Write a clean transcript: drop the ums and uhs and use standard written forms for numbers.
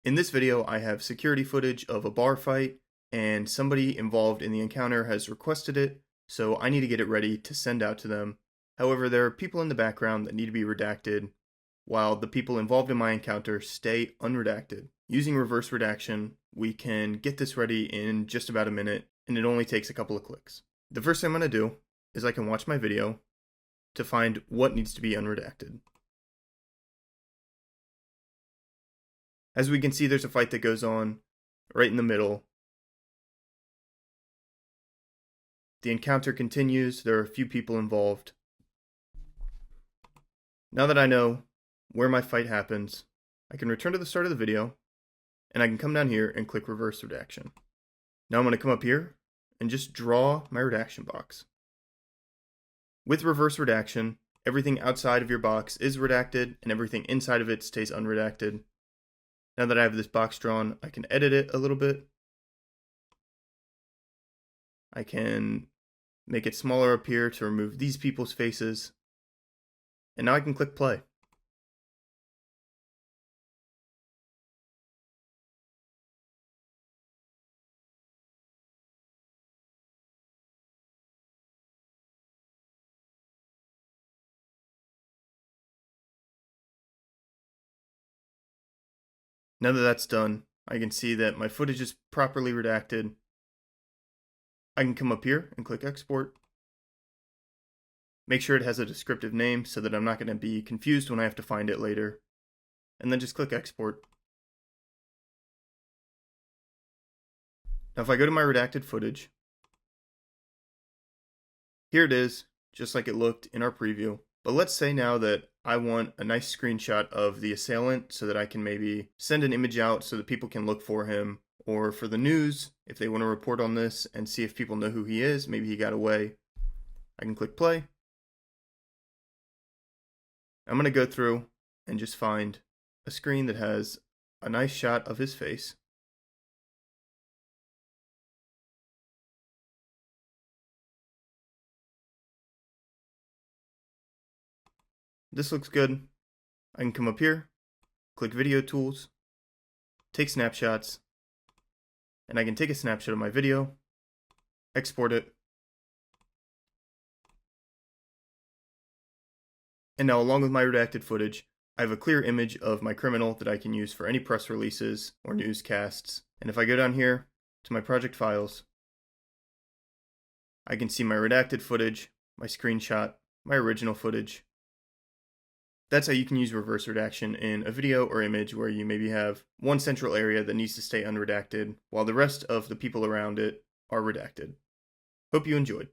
In this video, I have security footage of a bar fight, and somebody involved in the encounter has requested it, so I need to get it ready to send out to them. However, there are people in the background that need to be redacted, while the people involved in my encounter stay unredacted. Using reverse redaction, we can get this ready in just about a minute, and it only takes a couple of clicks. The first thing I'm going to do is I can watch my video to find what needs to be unredacted. As we can see, there's a fight that goes on right in the middle. The encounter continues. There are a few people involved. Now that I know where my fight happens, I can return to the start of the video, and I can come down here and click reverse redaction. Now I'm going to come up here and just draw my redaction box. With reverse redaction, everything outside of your box is redacted and everything inside of it stays unredacted. Now that I have this box drawn, I can edit it a little bit. I can make it smaller up here to remove these people's faces. And now I can click play. Now that that's done, I can see that my footage is properly redacted. I can come up here and click export. Make sure it has a descriptive name so that I'm not going to be confused when I have to find it later. And then just click export. Now if I go to my redacted footage, here it is, just like it looked in our preview. But let's say now that I want a nice screenshot of the assailant so that I can maybe send an image out so that people can look for him, or for the news, if they want to report on this and see if people know who he is, maybe he got away. I can click play. I'm going to go through and just find a screen that has a nice shot of his face. This looks good. I can come up here, click video tools, take snapshots, and I can take a snapshot of my video, export it, and now along with my redacted footage, I have a clear image of my criminal that I can use for any press releases or newscasts. And if I go down here to my project files, I can see my redacted footage, my screenshot, my original footage. That's how you can use reverse redaction in a video or image where you maybe have one central area that needs to stay unredacted while the rest of the people around it are redacted. Hope you enjoyed.